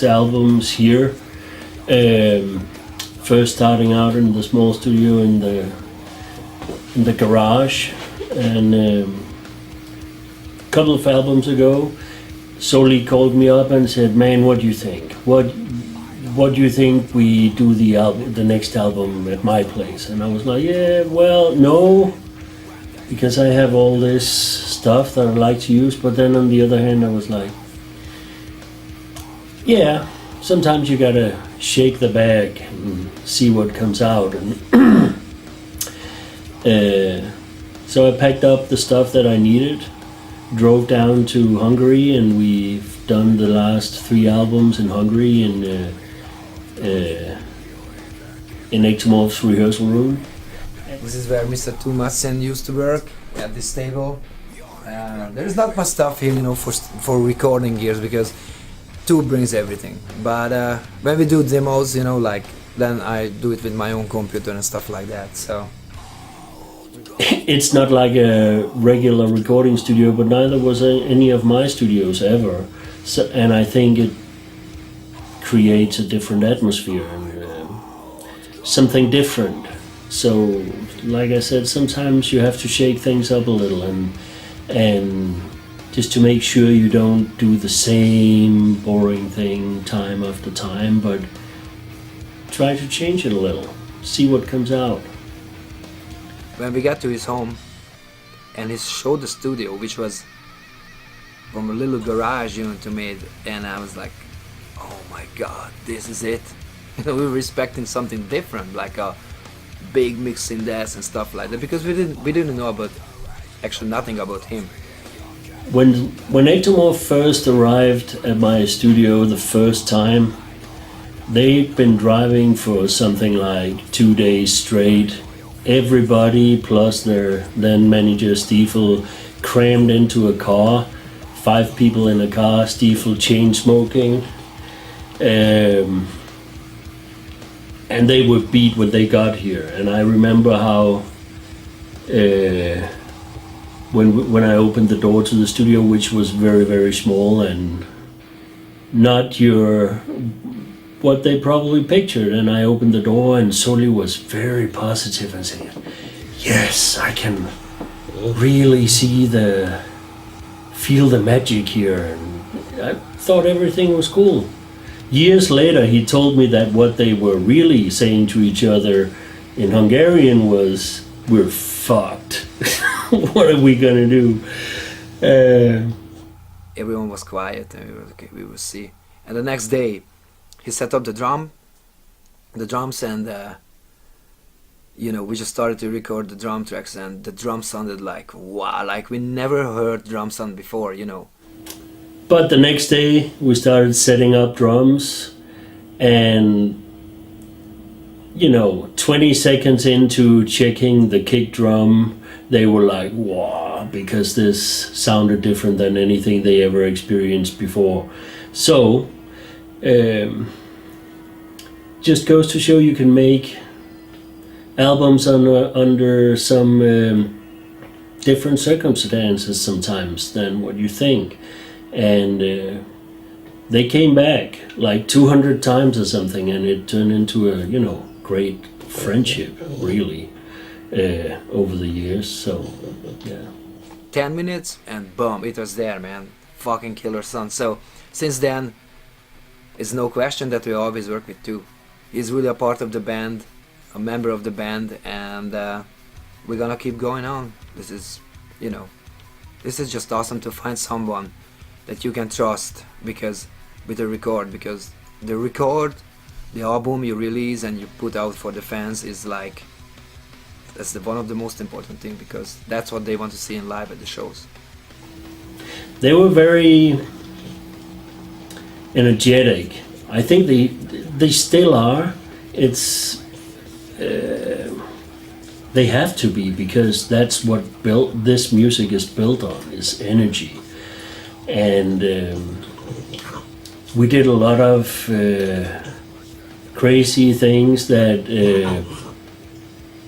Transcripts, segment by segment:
albums here. First starting out in the small studio in the garage, and a couple of albums ago, Soli called me up and said, "Man, what do you think? What do you think we do the next album at my place?" And I was like, "Yeah, well, no, because I have all this stuff that I like to use." But then on the other hand, I was like, "Yeah, sometimes you gotta shake the bag and see what comes out." And so I packed up the stuff that I needed, drove down to Hungary, and we've done the last 3 albums in Hungary in EKTOMORF's rehearsal room. This is where Mr. Thomassen used to work, at this table. There's not much stuff here, for recording gears, because Two brings everything. But when we do demos, then I do it with my own computer and stuff like that. So it's not like a regular recording studio, but neither was any of my studios ever. So, and I think it creates a different atmosphere and something different. So, like I said, sometimes you have to shake things up a little and just to make sure you don't do the same boring thing time after time, but try to change it a little, see what comes out. When we got to his home and he showed the studio, which was from a little garage unit to me, and I was like, oh my god, this is it. We were expecting something different, like a big mixing desk and stuff like that, because we didn't know about, actually nothing about him. When EKTOMORF first arrived at my studio the first time, they'd been driving for something like 2 days straight. Everybody plus their then manager Stiefel crammed into a car, 5 people in a car, Stiefel chain smoking, and they were beat when they got here. And I remember how when I opened the door to the studio, which was very, very small and not what they probably pictured, and I opened the door and Soli was very positive and saying, "Yes, I can really feel the magic here," and I thought everything was cool. Years later, he told me that what they were really saying to each other in Hungarian was, "We're fucked. What are we gonna do?" Everyone was quiet, and we were okay, we will see. And the next day, he set up the drums, and we just started to record the drum tracks, and the drums sounded like wow, like we never heard drum sound before, But the next day we started setting up drums, and 20 seconds into checking the kick drum, they were like, wow, because this sounded different than anything they ever experienced before. So just goes to show you can make albums under some different circumstances sometimes than what you think. And they came back like 200 times or something, and it turned into a great friendship, really, over the years. So yeah, 10 minutes and boom, it was there, man. Fucking killer sound. So since then, it's no question that we always work with Two. He's really a part of the band, a member of the band, and we're gonna keep going on. This is just awesome to find someone that you can trust, because with the record, because the album you release and you put out for the fans is like, that's one of the most important thing, because that's what they want to see in live at the shows. They were very energetic. I think they still are. It's they have to be, because that's what this music is built on, is energy. And we did a lot of crazy things that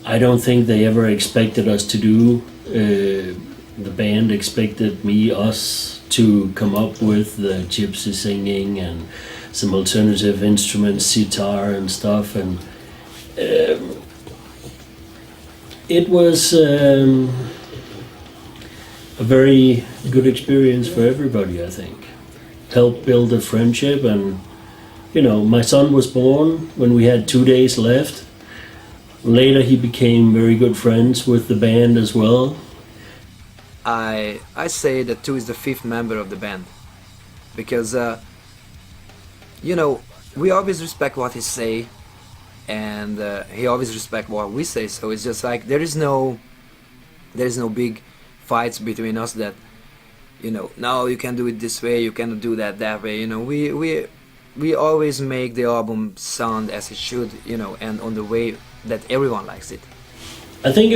I don't think they ever expected us to do. The band expected us to come up with the gypsy singing and some alternative instruments, sitar and stuff, and it was a very good experience for everybody, I think. Helped build a friendship, and you know, my son was born when we had 2 days left. Later he became very good friends with the band as well. I say that Tu is the fifth member of the band, because you know, we always respect what he say, and he always respect what we say. So it's just like there is no big fights between us that, you know, no, you can do it this way, you cannot do that way. You know, we always make the album sound as it should, you know, and on the way that everyone likes it. I think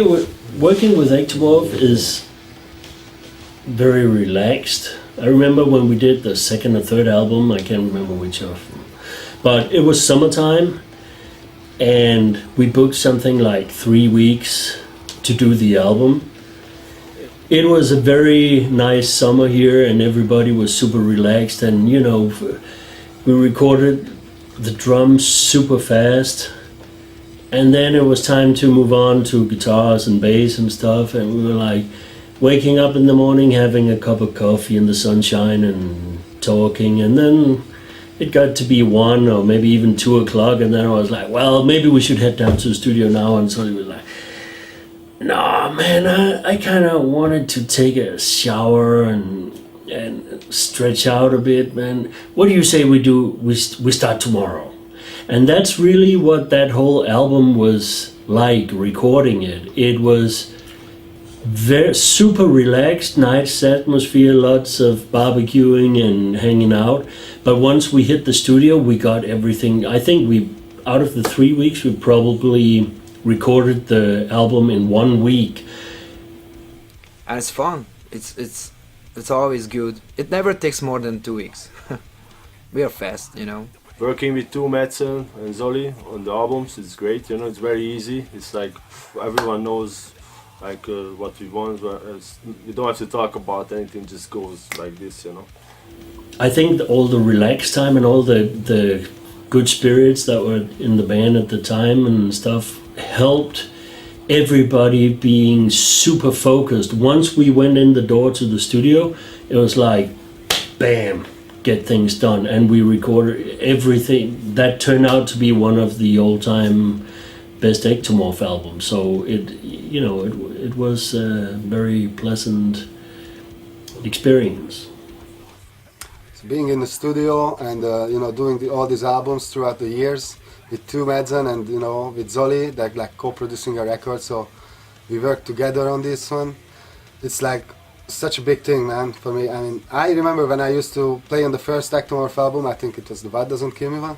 working with EKTOMORF is very relaxed. I remember when we did the second or third album, I can't remember which of them, but it was summertime, and we booked something like 3 weeks to do the album. It was a very nice summer here, and everybody was super relaxed, and you know, we recorded the drums super fast, and then it was time to move on to guitars and bass and stuff, and we were like waking up in the morning, having a cup of coffee in the sunshine and talking, and then it got to be 1 or maybe even 2 o'clock, and then I was like, well, maybe we should head down to the studio now, and so he was like, no, man, I kind of wanted to take a shower and stretch out a bit, man. What do you say we start tomorrow? And that's really what that whole album was like, recording it. It was very super relaxed, nice atmosphere, lots of barbecuing and hanging out. But once we hit the studio, we got everything. I think out of the 3 weeks, we probably recorded the album in 1 week. And it's fun. It's always good. It never takes more than 2 weeks. We are fast, you know. Working with Tu, Madsen and Zoli on the albums, it's great, you know, it's very easy. It's like everyone knows like what we want, you don't have to talk about anything, just goes like this, you know. I think all the relaxed time and all the good spirits that were in the band at the time and stuff helped everybody being super focused. Once we went in the door to the studio, it was like, bam, get things done, and we recorded everything. That turned out to be one of the all-time best EKTOMORF albums. So it was a very pleasant experience. So being in the studio and doing all these albums throughout the years with Tu, Madsen, and with Zoli, that like co-producing a record. So we worked together on this one. It's like such a big thing, man, for me. I mean, I remember when I used to play on the first EKTOMORF album, I think it was the What Doesn't Kill Me one,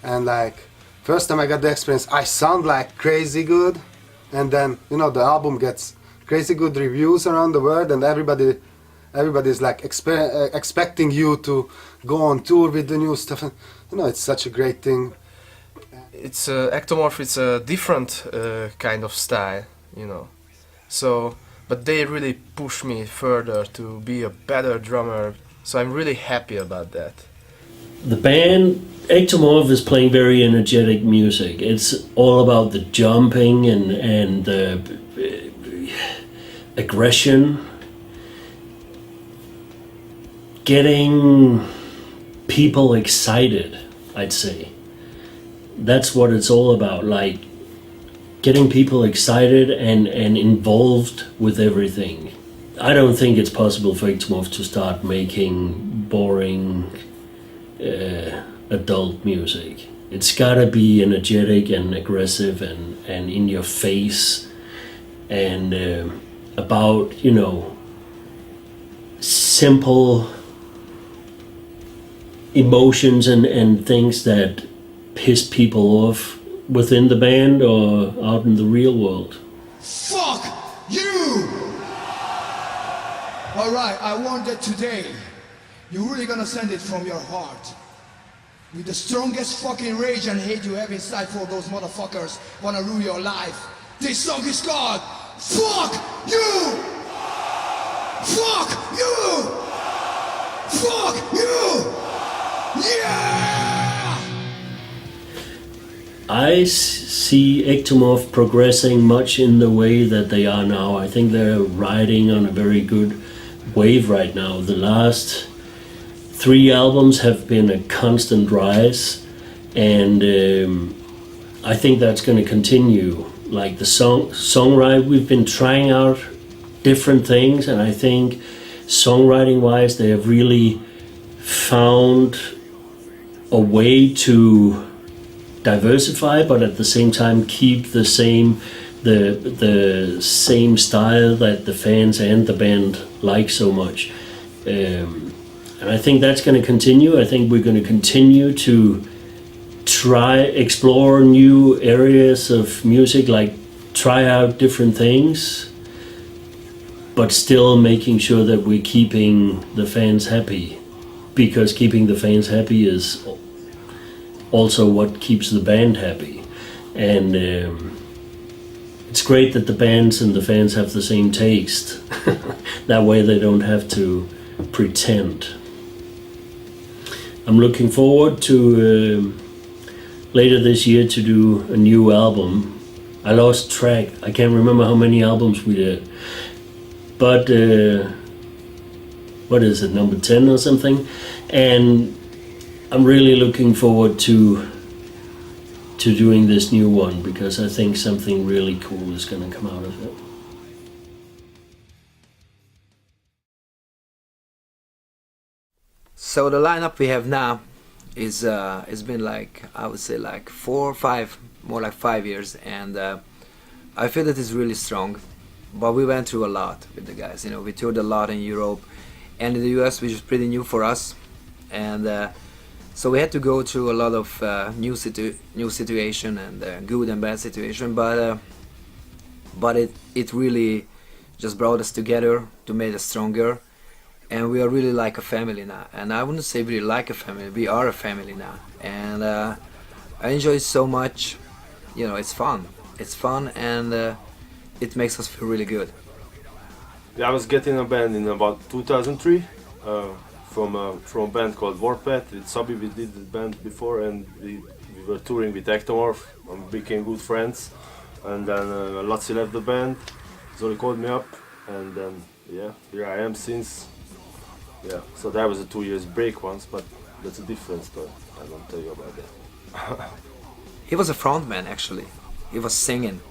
and like first time I got the experience, I sound like crazy good, and then the album gets crazy good reviews around the world, and everybody's like expecting you to go on tour with the new stuff, and it's such a great thing. It's EKTOMORF. It's a different kind of style, So, but they really push me further to be a better drummer. So I'm really happy about that. The band EKTOMORF is playing very energetic music. It's all about the jumping and the aggression, getting people excited, I'd say. That's what it's all about, like getting people excited and involved with everything. I don't think it's possible for EKTOMORF to start making boring adult music. It's gotta be energetic and aggressive and in your face, and about simple emotions and things that piss people off within the band or out in the real world. Fuck you! Alright, I want that today. You're really gonna send it from your heart. With the strongest fucking rage and hate you have inside for those motherfuckers wanna ruin your life. This song is called Fuck You! Fuck You! Fuck You! Yeah! see EKTOMORF progressing much in the way that they are now. I think they're riding on a very good wave right now. The last 3 albums have been a constant rise, and I think that's going to continue. Like the songwriting, we've been trying out different things, and I think songwriting-wise, they have really found a way to diversify, but at the same time keep the same style that the fans and the band like so much. And I think that's going to continue. I think we're going to continue to explore new areas of music, like try out different things, but still making sure that we're keeping the fans happy, because keeping the fans happy is also what keeps the band happy. And it's great that the bands and the fans have the same taste. That way they don't have to pretend. I'm looking forward to later this year to do a new album. I lost track. I can't remember how many albums we did. But what is it, number 10 or something? And I'm really looking forward to doing this new one, because I think something really cool is going to come out of it. So the lineup we have now is it's been like, I would say like 4 or 5, more like 5 years, and I feel that it's really strong. But we went through a lot with the guys. You know, we toured a lot in Europe and in the US, which is pretty new for us, and so we had to go through a lot of new situation and good and bad situation. But it really just brought us together to make us stronger, and we are really like a family now. And I wouldn't say really like a family, we are a family now, and I enjoy it so much. You know, it's fun, and it makes us feel really good. Yeah, I was getting a band in about 2003 from a band called WARPATH. With Sabi we did the band before, and we were touring with EKTOMORF and became good friends. And then Latsi left the band, Zoli called me up, and then yeah, here I am since. Yeah, so that was a 2 years break once, but that's a different story. I won't tell you about that. He was a frontman actually. He was singing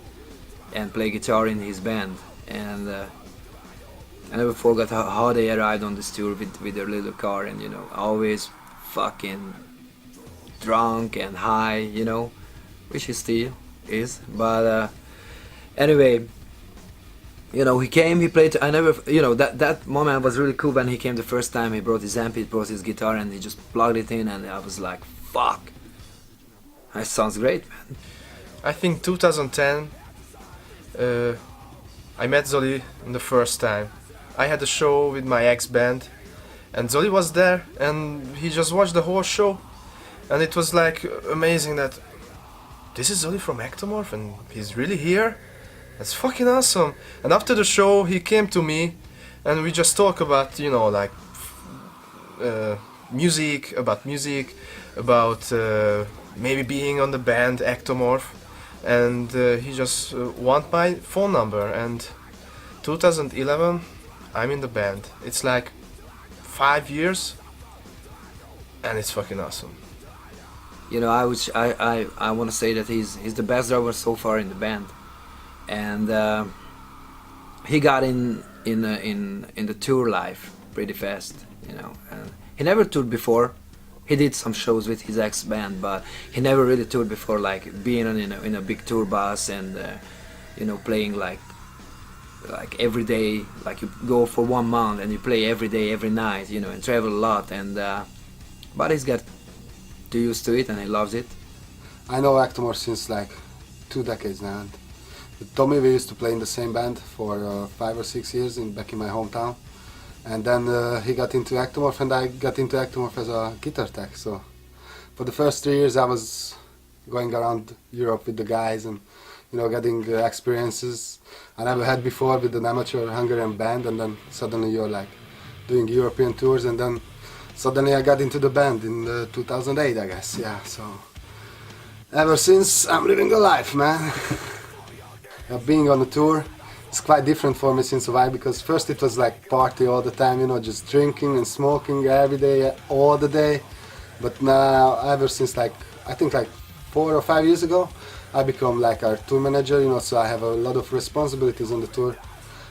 and play guitar in his band, and I never forgot how they arrived on this tour with their little car, and you know, always fucking drunk and high, you know, which he still is. But anyway, you know, he came, he played. I never, you know, that moment was really cool when he came the first time. He brought his amp, he brought his guitar, and he just plugged it in, and I was like, fuck, that sounds great, man. I think 2010 I met Zoli the first time. I had a show with my ex-band, and Zoli was there, and he just watched the whole show, and it was like amazing that this is Zoli from EKTOMORF and he's really here. That's fucking awesome. And after the show he came to me and we just talked about, you know, like music, about maybe being on the band EKTOMORF, and he just want my phone number, and 2011 I'm in the band. It's like 5 years and it's fucking awesome. You know, I want to say that he's the best drummer so far in the band, and he got in the tour life pretty fast. You know, and he never toured before. He did some shows with his ex band, but he never really toured before, like being in a big tour bus and you know, playing like every day. Like you go for 1 month and you play every day, every night, you know, and travel a lot. And but he's got too used to it and he loves it. I know EKTOMORF since like 2 decades now. With Tommy we used to play in the same band for 5 or 6 years back in my hometown. And then he got into EKTOMORF and I got into EKTOMORF as a guitar tech. So for the first 3 years I was going around Europe with the guys and, you know, getting experiences I never had before with an amateur Hungarian band, and then suddenly you're like doing European tours, and then suddenly I got into the band in 2008, I guess. Yeah, so Ever since, I'm living the life, man. Being on the tour, it's quite different for me since a while, because first it was like party all the time, you know, just drinking and smoking every day, all the day. But now, ever since like, I think like 4 or 5 years ago, I become like our tour manager, you know, so I have a lot of responsibilities on the tour.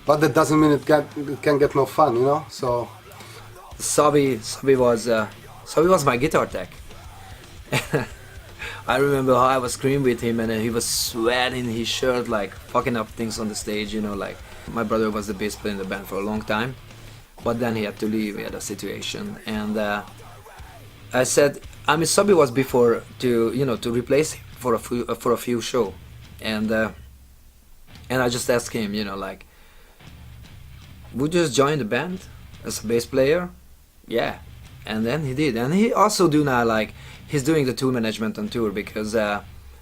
But that doesn't mean it can get no fun, you know, so. Sabi was my guitar tech. I remember how I was screaming with him, and he was sweating his shirt, like fucking up things on the stage, you know, like my brother was the bass player in the band for a long time, but then he had to leave, he had a situation, and I said, I mean, Sabi was before to, you know, to replace him for a few show, and I just asked him, you know, like, would you just join the band as a bass player? Yeah, and then he did, and he also do now, like, he's doing the tour management on tour, because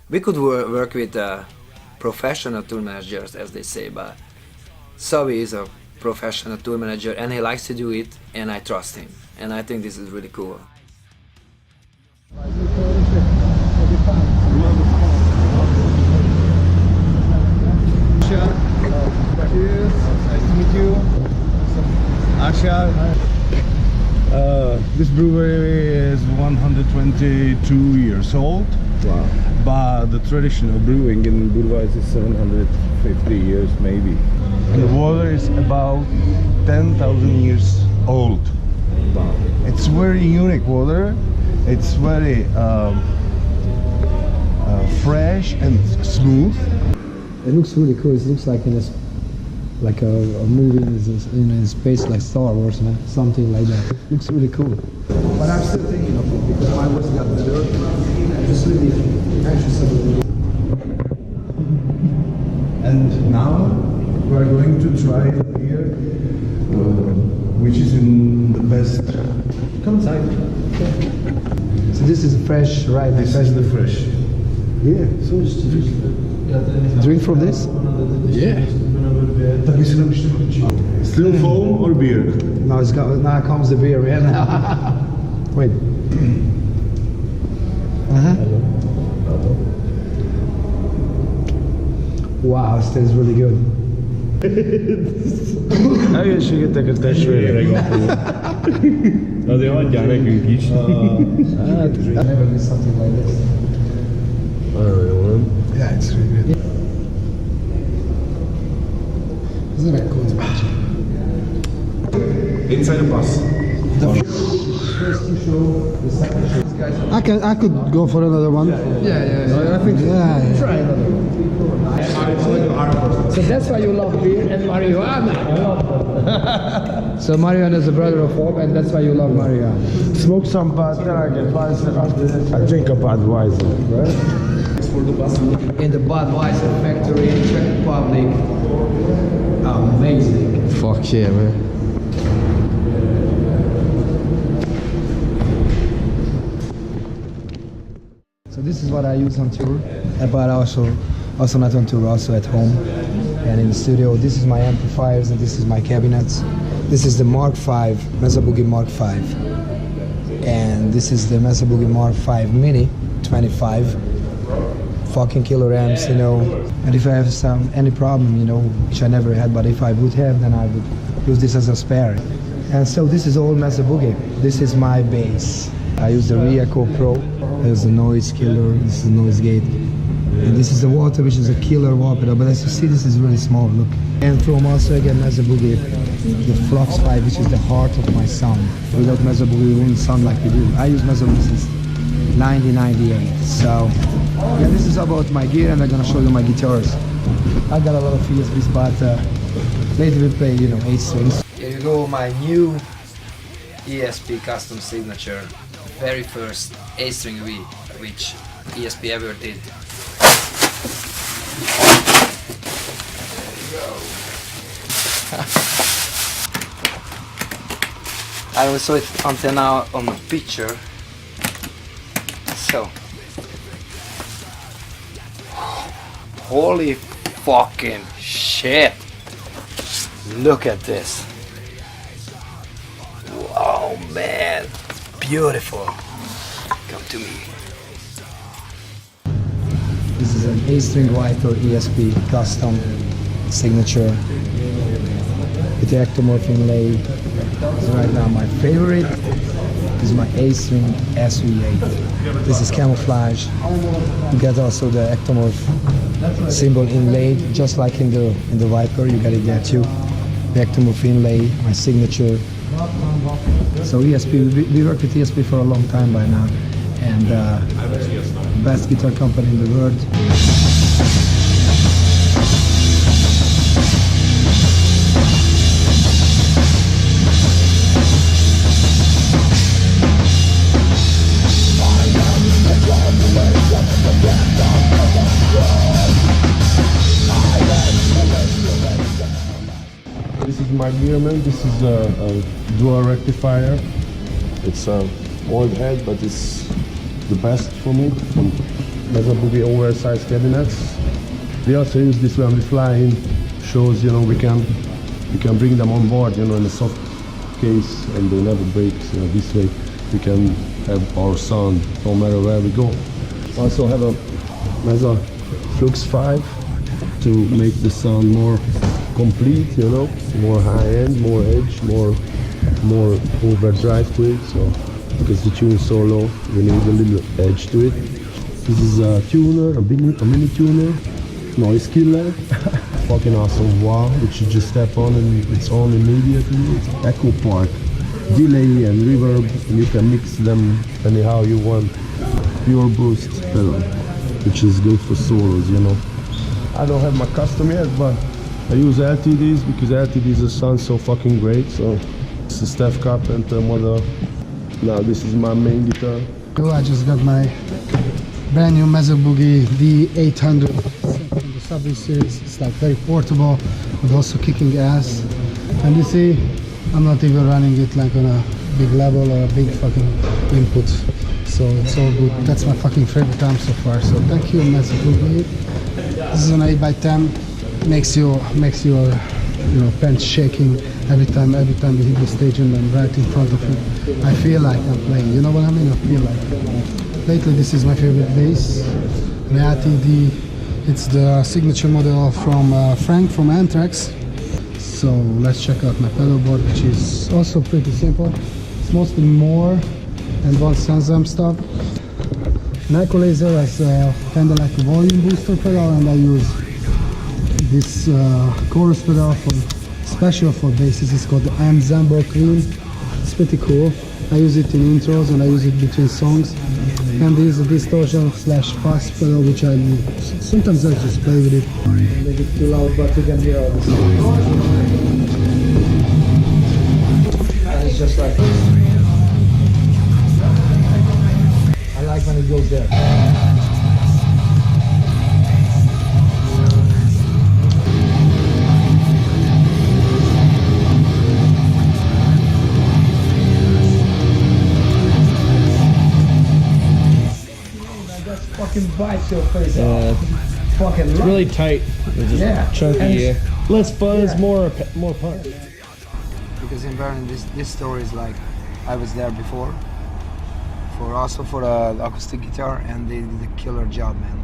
we could work with professional tour managers, as they say, but Sabi is a professional tour manager and he likes to do it, and I trust him, and I think this is really cool. Cheers, nice to meet you. Ashar. This brewery is 122 years old. Wow. But the traditional brewing in Budweis is 750 years maybe. And the water is about 10,000 years old. Wow. It's very unique water. It's very fresh and smooth. It looks really cool. It looks like like a movie in space, like Star Wars, man. Something like that. It looks really cool. But I'm still thinking of it because my voice got better. I'm just really anxious about it. And now we are going to try a beer, which is in the best. Come inside. So this is fresh, right? This is the fresh. Yeah. So just drink from this? Yeah. Still foam or beer? No, now comes the beer, man. Wait. Wow, it tastes really good. Egészségetek testvérek. Azért adjál nekünk is. I've never made something like this. Nagyon jó, nem? Yeah, it's really good. Isn't that cool? Inside the bus. I could go for another one. Yeah. I think so. Yeah. Try another one. So that's why you love beer and marijuana. So marijuana is the brother of hope, and that's why you love marijuana. Smoke some pot, then I get Budweiser. I drink a Budweiser, right? In the Budweiser factory in Czech Republic. Amazing. Fuck yeah, man. So this is what I use on tour, but also not on tour, also at home and in the studio. This is my amplifiers and this is my cabinets. This is the Mark V, Mesa Boogie Mark V. And this is the Mesa Boogie Mark V Mini 25. Fucking killer amps, you know. And if I have any problem, you know, which I never had, but if I would have, then I would use this as a spare. And so this is all Mesa Boogie. This is my bass. I use the Re-Echo Pro. There's the noise killer. This is the noise gate. And this is the water, which is a killer water. But as you see, this is really small. Look. And from also again Mesa Boogie, the Flux 5, which is the heart of my sound. Without Mesa Boogie, we wouldn't sound like we do. I use Mesa Boogie since 1998. So. Yeah, this is about my gear, and I'm gonna show you my guitars. I got a lot of ESPs, but later we play, you know, 8 strings. Here you go, my new ESP custom signature, very first A-string V, which ESP ever did. I only saw it until now on the picture, so. Holy fucking shit! Look at this! Wow, man! Beautiful! Come to me. This is an A-string Viper ESP custom signature with the EKTOMORF inlay. This is right now my favorite. This is my A-string SV8. This is camouflage. You get also the EKTOMORF symbol inlaid, just like in the Viper. You get it there too. The EKTOMORF inlay, my signature. So ESP, we work with ESP for a long time by now, and best guitar company in the world. This is my Gearman. This is a dual rectifier. It's an old head, but it's the best for me. From Mesa Boogie oversized cabinets. We also use this when we fly in shows. You know, we can bring them on board. You know, in a soft case, and they never break. You know, this way we can have our sound no matter where we go. Also have a Mesa Flux 5 to make the sound more complete, you know, more high-end, more edge, more overdrive to it. So because the tune is so low, we need a little edge to it. This is a tuner, a mini tuner, noise killer, fucking awesome wow, which you just step on and it's on immediately. It's echo part, delay and reverb, and you can mix them anyhow you want. Pure boost pedal, which is good for solos, you know. I don't have my custom yet, but I use LTDs because LTDs sound so fucking great. So this is Steph Carpenter model. Now this is my main guitar. I just got my brand new Mesa Boogie D800 from the Subway series. It's like very portable, but also kicking ass. And you see, I'm not even running it like on a big level or a big fucking input. So it's all good. That's my fucking favorite amp so far. So thank you, Mesa Boogie. This is an 8x10. Makes your pants shaking every time we hit the stage and I'm right in front of it. I feel like I'm playing, you know what I mean? I feel like. Lately this is my favorite bass, Reality D. It's the signature model from Frank from Anthrax. So let's check out my pedal board, which is also pretty simple. It's mostly more and one Sanzam stuff. An equalizer as kind of like a volume booster pedal, and I use this chorus pedal special for basses. It's called the Zambo Queen. It's pretty cool. I use it in intros and I use it between songs. And this is a distortion / fuzz pedal, which I sometimes I just play with it. Make it too loud, but you can hear all the sounds. And it's just like this. I like when it goes there. Fucking bites your face off. Fucking It's really tight. It's just chunky. Less buzz, more punch. Because in Berlin, this story is like I was there before. Also for the acoustic guitar, and they did a killer job, man.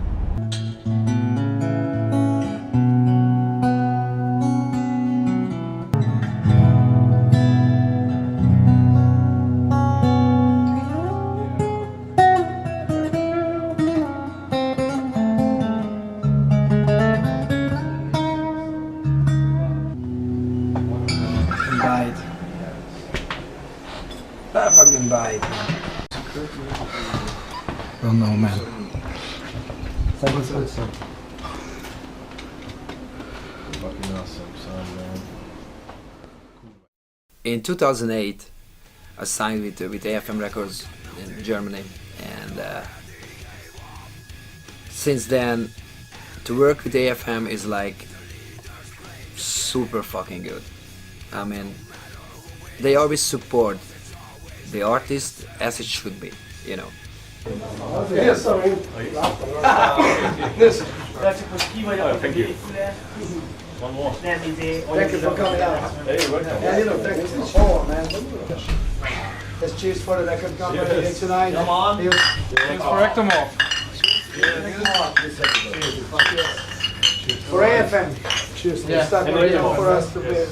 Bite. That fucking bite. Don't know, man. Fucking awesome sound, man. In 2008, I signed with AFM Records in Germany, and since then, to work with AFM is like super fucking good. I mean, they always support the artist as it should be, you know. Yes, sorry. Thank you. One more. Thank you for coming out. Hey, welcome. Yeah, you know, thank you. Oh, man. Let's cheers for the record company tonight. Come on. Cheers for EKTOMORF. For AFM. Cheers. Yeah. Start And working AFM. for us to be,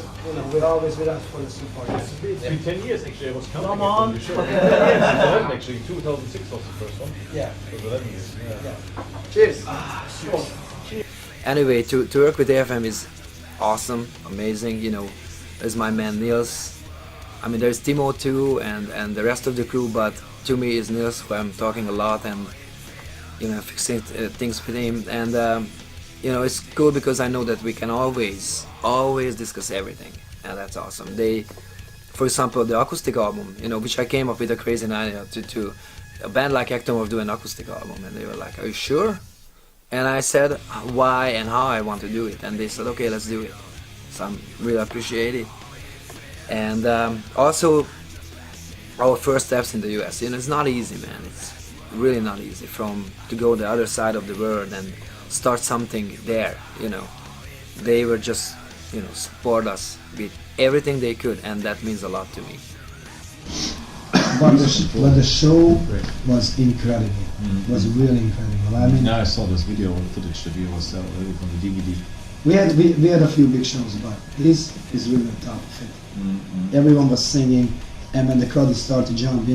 we're always with us for the support. It's been 10 years actually. I was counting it on the show. 10 years. 11 actually. 2006 was the first one. Yeah. It was 11 years. Yeah. Cheers. Anyway, to work with AFM is awesome, amazing. You know, there's my man Niels. I mean, there's Timo too, and the rest of the crew. But to me, is Niels who I'm talking a lot and fixing things with him. And it's cool because I know that we can always discuss everything, and that's awesome. For example, the acoustic album, which I came up with a crazy idea to a band like EKTOMORF do an acoustic album, and they were like, "Are you sure?" And I said why and how I want to do it, and they said, "Okay, let's do it." So I'm really appreciate it. And also our first steps in the US. It's not easy, man. It's really not easy to go the other side of the world and start something there. They were just support us with everything they could, and that means a lot to me. But the show was incredible. It was really incredible. I mean, Yeah, I saw this video footage that you was from the DVD. we had a few big shows, but this is really the top of it. Everyone was singing, and when the crowd started to jump,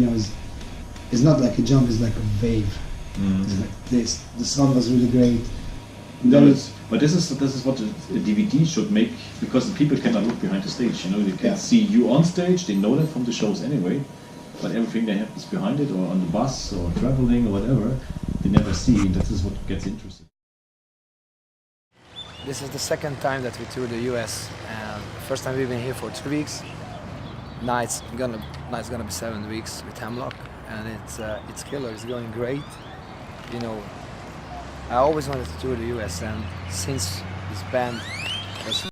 it's not like a jump, it's like a wave. It's like this. The song was really great. But this is what the DVD should make, because the people cannot look behind the stage. They can see you on stage. They know that from the shows anyway. But everything that happens behind it, or on the bus, or traveling, or whatever, they never see. That is what gets interesting. This is the second time that we toured the US, and the first time we've been here for 2 weeks. Now it's gonna be 7 weeks with Hemlock, and it's killer. It's going great. I always wanted to tour the US, and since this band was